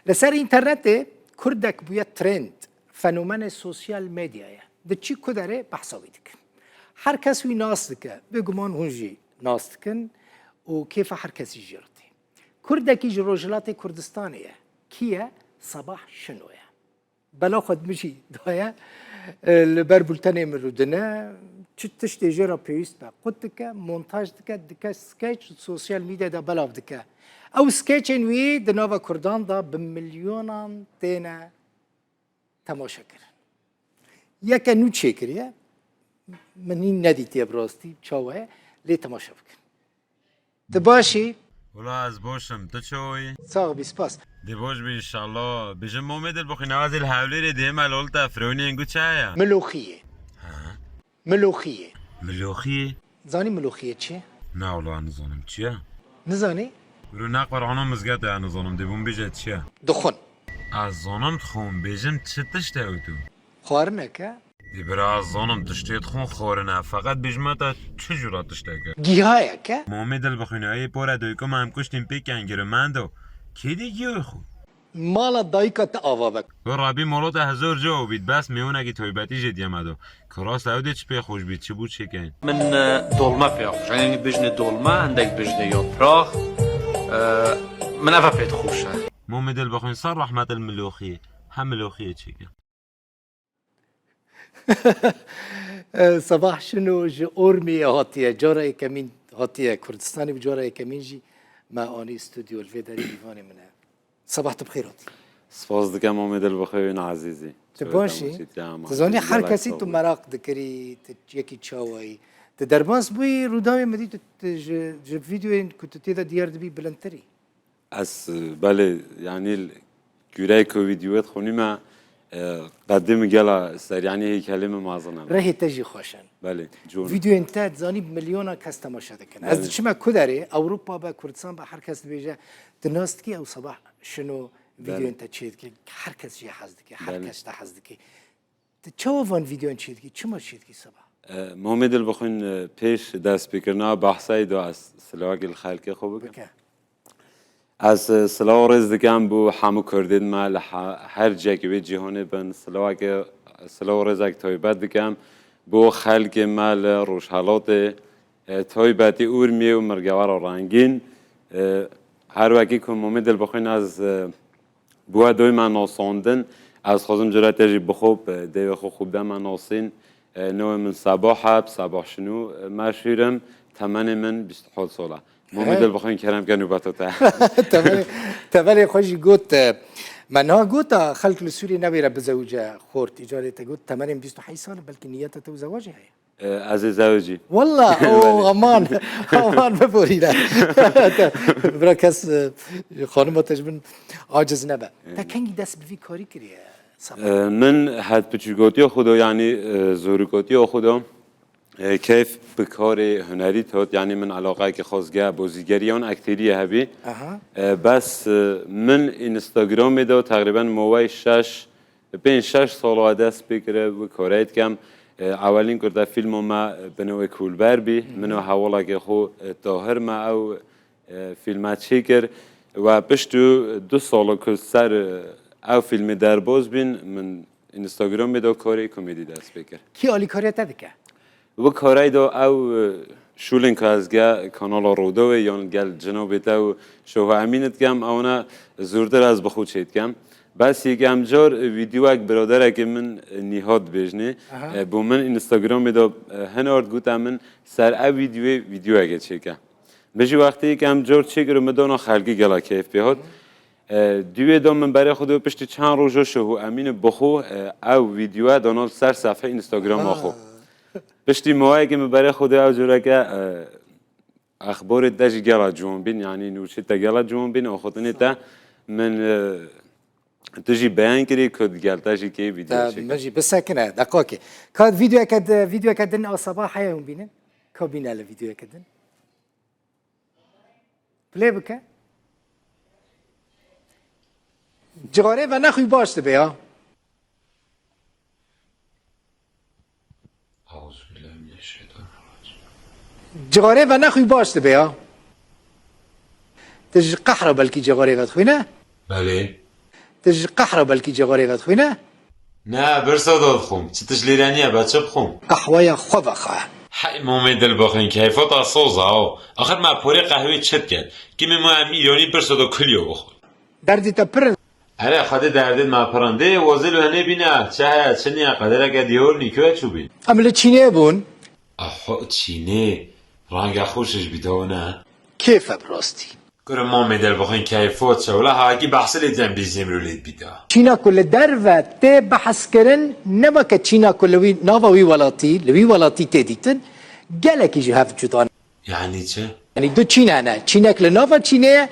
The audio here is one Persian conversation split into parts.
لسر اینترنت کردک بویا ترند فنومن سوسیال مدیایه ده چی کداره بحثاوی دکن هر کس وی ناس دکه بگمان هنجی ناس دکن و کیف هر کسی جرده کردکی جروجلات کردستانیه کیه صباح شنوه بلا خود میشی دایا لبر بولتنه مرودنه چه تشتی جرا پیوست با قد دکه مونتاژ دکه سکیچ سوسیال میدیا دا بلاف دکه او سکیچن وی دناوا کردان دا بملیونان تینا تماشا کرن یکه نو چه کریه من این ندیدی براستی چاوه لی تماشا بکن دباشی ولا از باشم تو چوی؟ ساق بی سپاس دی باش بی انشالله بجم مومد البخی نواز الحولی ری دیم الولت افرونی انگو چایا؟ ملوخیه ملوخیه ملوخی؟ زانی ملوخیه چیه؟ نه ولا نزانم چیه؟ نزانی؟ برو نقبر آنها مزگت یا نزانم دی بون بیجه چیه؟ دخون از زانم تخون بیجم چه تشته او تو؟ خوارنه که؟ دی برا از زانم تشتید خون خورنه فقط بیجمه تا چه جورا تشته که؟ گیهایه که؟ مومد البخی نوی پاره دوی که ما هم کشتیم پیک انگیره مندو کی دی گیوی خو؟ مالا دایکات آوا بک و رابی مولات هزار جا بید بس میونه که تویبتی جدی امدو کراس لعوده چی پی خوش بید چی بود چی کن من دولمه پی خوش یعنی بجنه دولمه اندک بجنه یا پراخ من افا پید خوشه مومد البخوین صار رحمت الملوخیه هم ملوخیه چی کن صباح شنو جي أورمي هاتية جارة كمين هاتية كردستاني بجارة كمين جي ما أني استوديو الفيدري ديواني منها صباح بخير هاتي سپاس دکم امید البخیرین عزیزی تباشي تزاني هر كسي تو مراق دكري يكي تشاوي تدربانس بوي روداوي مدي ج فيديو كنت تيدا ديار دبي بلنتري از بله یعنی گوره که ویدیویت خونی ما قدم گلا سر یعنی هی کلمه مازنه راهي تجي خوشن بله جون فيديو انت زاني بمليون كاس تماشا دكن از شما كدري اوروبا با كردستان با هر كاس بيجا تناستكي او صباح شنو فيديو انت تشيدكي هر كاس جي حزدكي هر كاس تحزدكي تشوفون فيديو انت تشيدكي چما تشيدكي صباح محمد البخوین پیش دست بکرنا بحثای دو از سلاگ الخلقی خوب بك از سلاگ رز دکم بو همو کردید ما هر جایی به جهان بن سلاگ رز اک تایبت دکم بو خلق مال روش حالات تایبتی اور می و مرگوار رنگین هر وقتی که محمد البخوین از بو دوی من ناساندن از خازم جرات تجی بخوب دیو خوب دم من ناسین نوع من صباح شنو مشهورم تمن من 24 ساله محمد البخوین کرم که نوبتاته تبالي خوشي قوت منها قوت خلق السوري نبيرة بزوجة خورت إجارة قوت تمام 25 سنة بلكن نيتها تو زواجها هي از زوجی والله اوه امان امان ببورينا براكس خانم تجمن عاجز نبا تا كان دس بفي كاري كريه من حد پچگوتی خدا یعنی زورگوتی خدا کیف بکار هنری تود یعنی من علاقه که خواستگاه بازیگریان اکتری هبی بس من اینستاگرام دا تقریبا موای 5-6 سال دست بکره و کارید کم اولین کرده فیلم ما بنوی کولبر بی منو حوالا که خو طاهر ما او فیلمات شکر و پشتو 2 سال که سر او فیلم درباز بین من اینستاگرام دا کاری کمدی دست بکر كي أولي كاري تدك و کاری دا او شولن که از گه کانال رودوه یا گل جناب تا و شوه امینت کم اونا زوردر از بخود شید کم بس یکم جار ویدیو اک برادر که من نیهاد بجنه با من اینستاگرام دا هنارد گوتم من سر او ویدیو اگه چکم بجی وقتی یکم جار چکر مدانا خلقی گلا کیف بیاد دیوی دام من برای خود پشت چند روزه شو امین بخو او ویدیو دانال سر صفحه اینستاگرام آخو پشتی موایی که من برای خود او جوره که اخبار داشت گلا جوان بین یعنی نوچه تا گلا جوان بین آخوتنی تا من تجی بیان کردی کد گل تجی که ویدیو چکم مجي بس ساكنة دقاقي كاد فيديو كدن أو صباح يوم بينن كابينا الفيديو كدن بلاي بك جغاره و نخوی باش ده بیا جغاره و نخوی باش ده بیا تج قحره بلکی جغاره و تخوی نه بله تج قحرة بلكي جواري بدخوينه نه برسا داد خوم چه تشلیرانیه بچه بخوم قهوة خوبخه حی مومد دل بخین کیفات اصوزه ها آخر ما پوری قهوه چت کرد که ما هم ایرانی برسا دا کلیو بخور دردی تا پرن اره خواهد دردت ما پرنده وازل و هنه بینه چه هیا چه نیا قدر اگه دیور نیکوه چو بین عمل چینه بون آخو چینه رنگ خوشش بیتاو نه كيف براستي گره مومد دل بخین کیفات چه ولی هاگی بحث لیدن بیزیم رو لید بیتا چینا كل درفة تي بحث كرن نما كتشينا كل وي نافا وي ولاتي لوي ولاتي تديتن قالك يجي هاف جدان یعنی چه؟ يعني دو تشينا انا تشيناك لنافا تشينية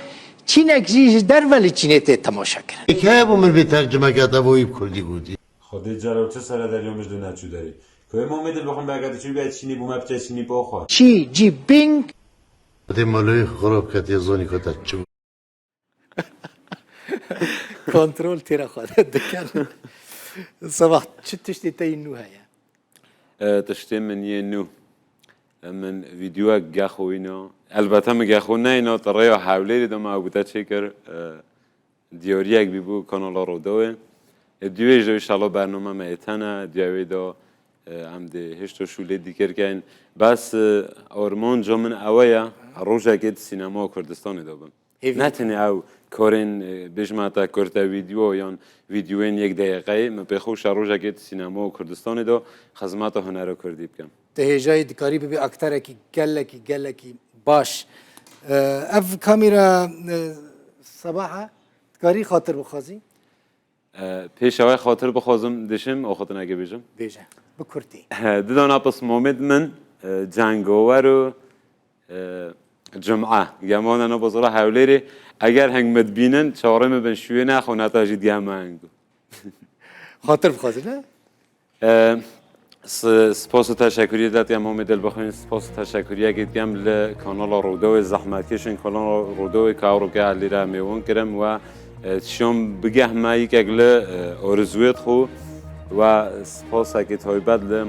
تشيناك جيش درفة لتشينية تي تماشا كرن که ابو من به ترجمه کرده بوی کردی بودی خودی جلو چه سر دریومش دو نچو داری که مومد دل بخین برگرده چوی باید چینی بومه بچه چینی بخور چي جي بينج ده مالوی خراب کرد یه زونی که تچو كنترول تيرا خالد دكان صباح تشتي تينو هيا تشتی من یه نو من ویدیو گخو اینا البته من گخو نه اینا طرای حوله دم او بوده چیکر دیاری یک بیبو کانال رو دوه دیویج ان شاء الله برنامه میتونه دیوی دا هم ده هشت شوله دیگر کن بس آرمان جامن اویا روزه که سینما کردستان دابم نه تنی او کارن بجمعتا کرده ویدیو یا ویدیوین یک دقیقه من به خوش روزه که سینما کردستان دا خدمات هنر کردی بکم تهجاي دكاري ببي اكتر كي قالكي باش اف كاميرا صباحا دكاري خاطر بخازي پیش اوی خاطر بخوازم دشم آخوت نگه بیجم بيجا بكرتي دیدان اپس مومد من جنگاور و جمعه گمان انا بزرگ حولیری اگر هنگ مدبینن چهارم بن شوی نخو نتاجید گمانگو خاطر بخازي لا سپاس و تشکری داد یا محمد البخین سپاس و تشکری اگه دیم ل کانال رودو زحمت کشن کانال رودو کارو که علی را میون کردم و شام بگه ما یک اگل آرزویت خو و سپاس اگه تایبت ل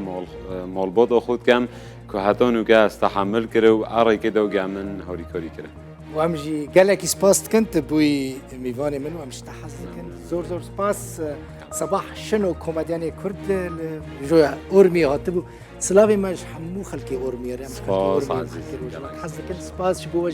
مالبات خود کم که حتی نوگه استحمل کرده و اره که دو گمن هاری کاری کرده وامجي قالك سباس كنت بوي ميفاني منو امش تحس كنت زور سباس صباح شنو كوميدياني كرد جويا اورمي هاتبو سلافي ماش حمو خلكي اورمي سباس عزيز حس كنت سباس شبو